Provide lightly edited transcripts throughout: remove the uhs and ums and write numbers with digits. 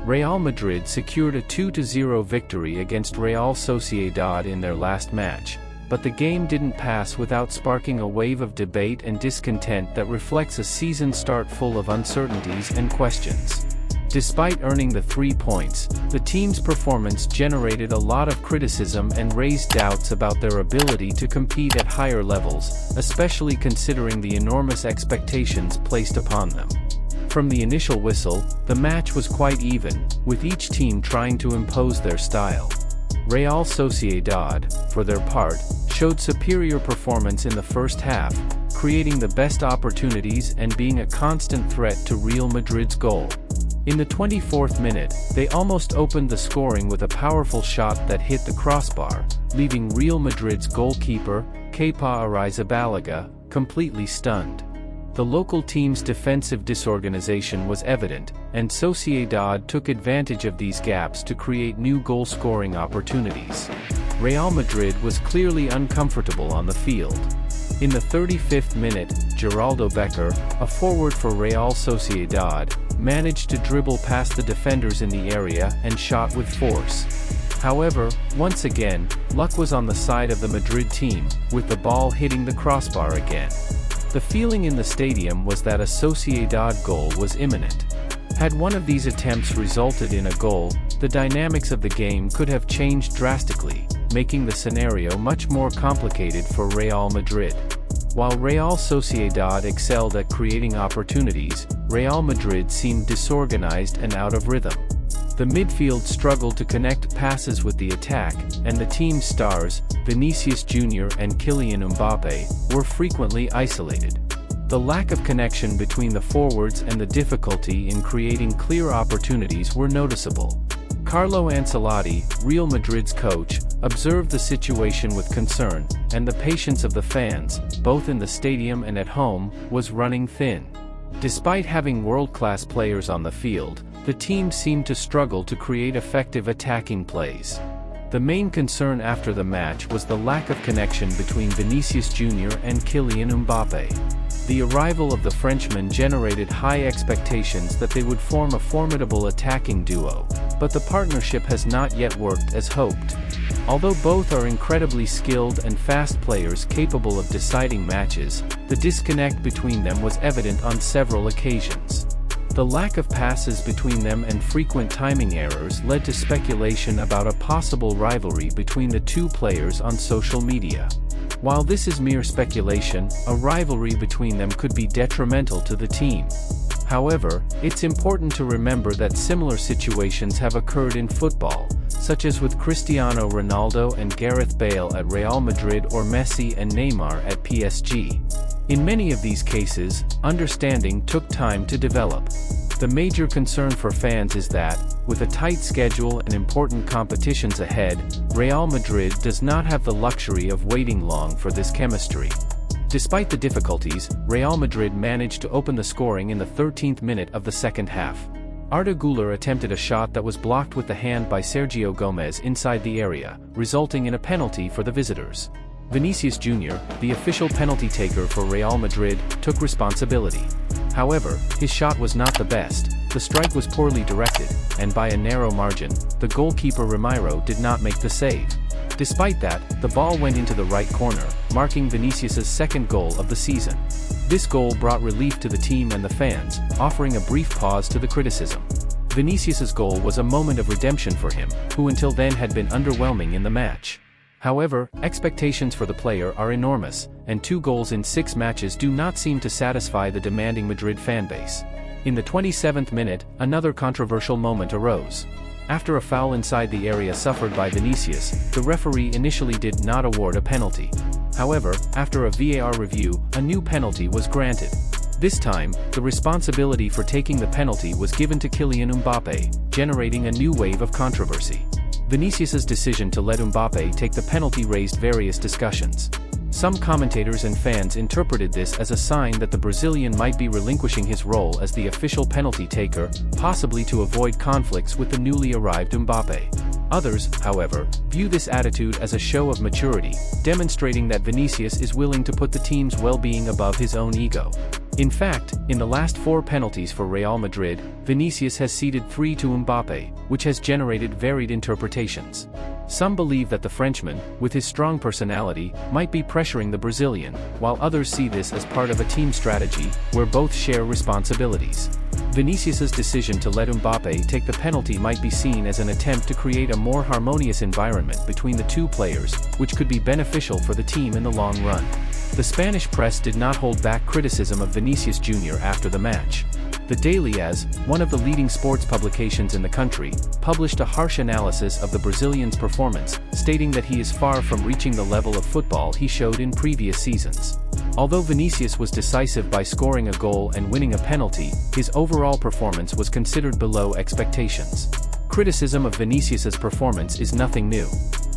Real Madrid secured a 2-0 victory against Real Sociedad in their last match, but the game didn't pass without sparking a wave of debate and discontent that reflects a season start full of uncertainties and questions. Despite earning the 3 points, the team's performance generated a lot of criticism and raised doubts about their ability to compete at higher levels, especially considering the enormous expectations placed upon them. From the initial whistle, the match was quite even, with each team trying to impose their style. Real Sociedad, for their part, showed superior performance in the first half, creating the best opportunities and being a constant threat to Real Madrid's goal. In the 24th minute, they almost opened the scoring with a powerful shot that hit the crossbar, leaving Real Madrid's goalkeeper, Kepa Arrizabalaga, completely stunned. The local team's defensive disorganization was evident, and Sociedad took advantage of these gaps to create new goal-scoring opportunities. Real Madrid was clearly uncomfortable on the field. In the 35th minute, Geraldo Becker, a forward for Real Sociedad, managed to dribble past the defenders in the area and shot with force. However, once again, luck was on the side of the Madrid team, with the ball hitting the crossbar again. The feeling in the stadium was that a Sociedad goal was imminent. Had one of these attempts resulted in a goal, the dynamics of the game could have changed drastically, making the scenario much more complicated for Real Madrid. While Real Sociedad excelled at creating opportunities, Real Madrid seemed disorganized and out of rhythm. The midfield struggled to connect passes with the attack, and the team's stars, Vinicius Jr. and Kylian Mbappe, were frequently isolated. The lack of connection between the forwards and the difficulty in creating clear opportunities were noticeable. Carlo Ancelotti, Real Madrid's coach, observed the situation with concern, and the patience of the fans, both in the stadium and at home, was running thin. Despite having world-class players on the field, the team seemed to struggle to create effective attacking plays. The main concern after the match was the lack of connection between Vinicius Jr. and Kylian Mbappe. The arrival of the Frenchman generated high expectations that they would form a formidable attacking duo, but the partnership has not yet worked as hoped. Although both are incredibly skilled and fast players capable of deciding matches, the disconnect between them was evident on several occasions. The lack of passes between them and frequent timing errors led to speculation about a possible rivalry between the two players on social media. While this is mere speculation, a rivalry between them could be detrimental to the team. However, it's important to remember that similar situations have occurred in football, such as with Cristiano Ronaldo and Gareth Bale at Real Madrid or Messi and Neymar at PSG. In many of these cases, understanding took time to develop. The major concern for fans is that, with a tight schedule and important competitions ahead, Real Madrid does not have the luxury of waiting long for this chemistry. Despite the difficulties, Real Madrid managed to open the scoring in the 13th minute of the second half. Arda Güler attempted a shot that was blocked with the hand by Sergio Gomez inside the area, resulting in a penalty for the visitors. Vinicius Jr., the official penalty taker for Real Madrid, took responsibility. However, his shot was not the best, the strike was poorly directed, and by a narrow margin, the goalkeeper Ramiro did not make the save. Despite that, the ball went into the right corner, marking Vinicius's second goal of the season. This goal brought relief to the team and the fans, offering a brief pause to the criticism. Vinicius's goal was a moment of redemption for him, who until then had been underwhelming in the match. However, expectations for the player are enormous, and 2 goals in 6 matches do not seem to satisfy the demanding Madrid fanbase. In the 27th minute, another controversial moment arose. After a foul inside the area suffered by Vinicius, the referee initially did not award a penalty. However, after a VAR review, a new penalty was granted. This time, the responsibility for taking the penalty was given to Kylian Mbappe, generating a new wave of controversy. Vinicius's decision to let Mbappe take the penalty raised various discussions. Some commentators and fans interpreted this as a sign that the Brazilian might be relinquishing his role as the official penalty taker, possibly to avoid conflicts with the newly arrived Mbappe. Others, however, view this attitude as a show of maturity, demonstrating that Vinicius is willing to put the team's well-being above his own ego. In fact, in the last 4 penalties for Real Madrid, Vinicius has ceded 3 to Mbappé, which has generated varied interpretations. Some believe that the Frenchman, with his strong personality, might be pressuring the Brazilian, while others see this as part of a team strategy, where both share responsibilities. Vinicius's decision to let Mbappé take the penalty might be seen as an attempt to create a more harmonious environment between the two players, which could be beneficial for the team in the long run. The Spanish press did not hold back criticism of Vinicius Jr. after the match. The Daily AS, one of the leading sports publications in the country, published a harsh analysis of the Brazilian's performance, stating that he is far from reaching the level of football he showed in previous seasons. Although Vinicius was decisive by scoring a goal and winning a penalty, his overall performance was considered below expectations. Criticism of Vinicius's performance is nothing new.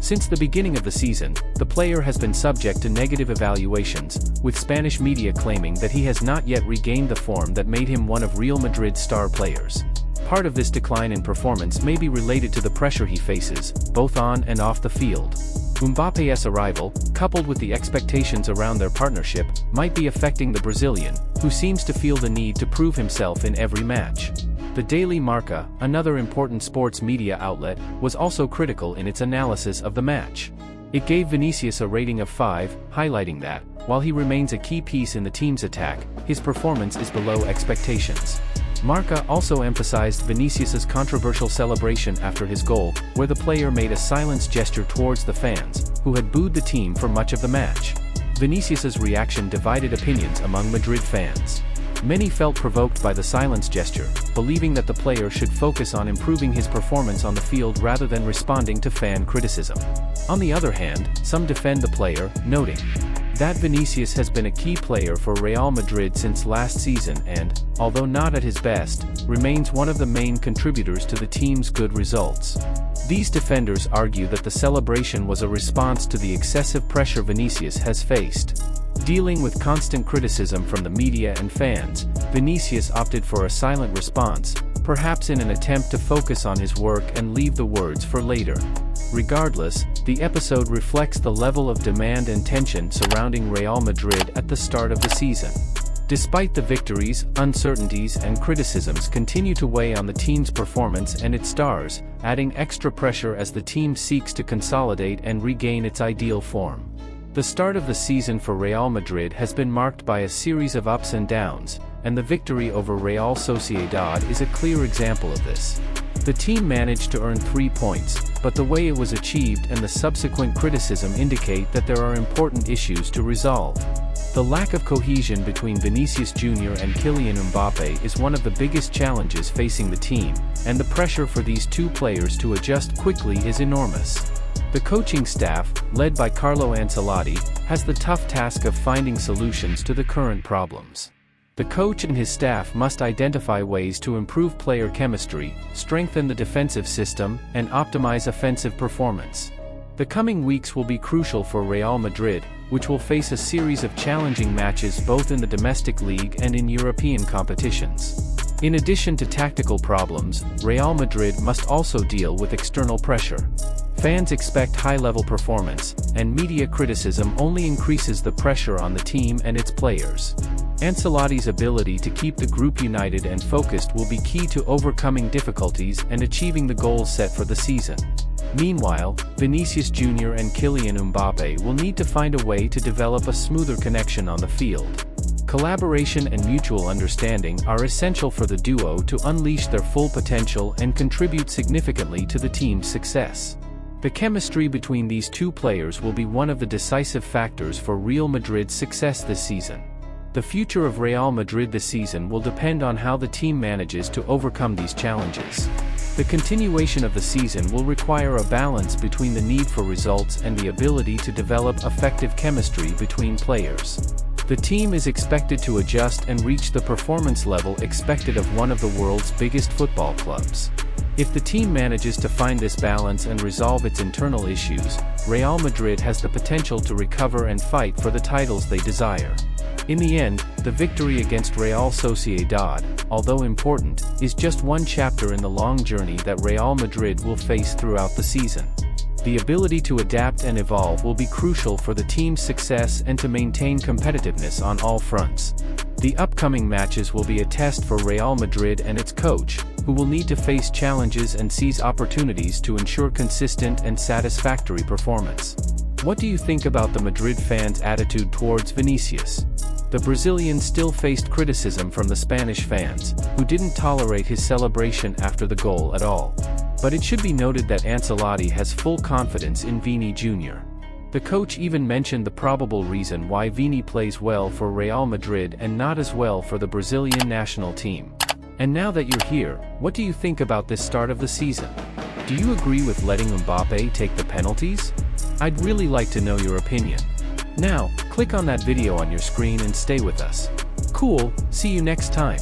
Since the beginning of the season, the player has been subject to negative evaluations, with Spanish media claiming that he has not yet regained the form that made him one of Real Madrid's star players. Part of this decline in performance may be related to the pressure he faces, both on and off the field. Mbappé's arrival, coupled with the expectations around their partnership, might be affecting the Brazilian, who seems to feel the need to prove himself in every match. The Daily Marca, another important sports media outlet, was also critical in its analysis of the match. It gave Vinicius a rating of 5, highlighting that, while he remains a key piece in the team's attack, his performance is below expectations. Marca also emphasized Vinicius's controversial celebration after his goal, where the player made a silence gesture towards the fans, who had booed the team for much of the match. Vinicius's reaction divided opinions among Madrid fans. Many felt provoked by the silence gesture, believing that the player should focus on improving his performance on the field rather than responding to fan criticism. On the other hand, some defend the player, noting that Vinicius has been a key player for Real Madrid since last season and, although not at his best, remains one of the main contributors to the team's good results. These defenders argue that the celebration was a response to the excessive pressure Vinicius has faced. Dealing with constant criticism from the media and fans, Vinicius opted for a silent response, perhaps in an attempt to focus on his work and leave the words for later. Regardless, the episode reflects the level of demand and tension surrounding Real Madrid at the start of the season. Despite the victories, uncertainties and criticisms continue to weigh on the team's performance and its stars, adding extra pressure as the team seeks to consolidate and regain its ideal form. The start of the season for Real Madrid has been marked by a series of ups and downs, and the victory over Real Sociedad is a clear example of this. The team managed to earn 3 points, but the way it was achieved and the subsequent criticism indicate that there are important issues to resolve. The lack of cohesion between Vinicius Jr. and Kylian Mbappé is one of the biggest challenges facing the team, and the pressure for these two players to adjust quickly is enormous. The coaching staff, led by Carlo Ancelotti, has the tough task of finding solutions to the current problems. The coach and his staff must identify ways to improve player chemistry, strengthen the defensive system, and optimize offensive performance. The coming weeks will be crucial for Real Madrid, which will face a series of challenging matches both in the domestic league and in European competitions. In addition to tactical problems, Real Madrid must also deal with external pressure. Fans expect high-level performance, and media criticism only increases the pressure on the team and its players. Ancelotti's ability to keep the group united and focused will be key to overcoming difficulties and achieving the goals set for the season. Meanwhile, Vinicius Jr. and Kylian Mbappé will need to find a way to develop a smoother connection on the field. Collaboration and mutual understanding are essential for the duo to unleash their full potential and contribute significantly to the team's success. The chemistry between these two players will be one of the decisive factors for Real Madrid's success this season. The future of Real Madrid this season will depend on how the team manages to overcome these challenges. The continuation of the season will require a balance between the need for results and the ability to develop effective chemistry between players. The team is expected to adjust and reach the performance level expected of one of the world's biggest football clubs. If the team manages to find this balance and resolve its internal issues, Real Madrid has the potential to recover and fight for the titles they desire. In the end, the victory against Real Sociedad, although important, is just one chapter in the long journey that Real Madrid will face throughout the season. The ability to adapt and evolve will be crucial for the team's success and to maintain competitiveness on all fronts. The upcoming matches will be a test for Real Madrid and its coach, who will need to face challenges and seize opportunities to ensure consistent and satisfactory performance. What do you think about the Madrid fans' attitude towards Vinicius? The Brazilian still faced criticism from the Spanish fans, who didn't tolerate his celebration after the goal at all. But it should be noted that Ancelotti has full confidence in Vini Jr. The coach even mentioned the probable reason why Vini plays well for Real Madrid and not as well for the Brazilian national team. And now that you're here, what do you think about this start of the season? Do you agree with letting Mbappe take the penalties? I'd really like to know your opinion. Now, click on that video on your screen and stay with us. Cool, see you next time.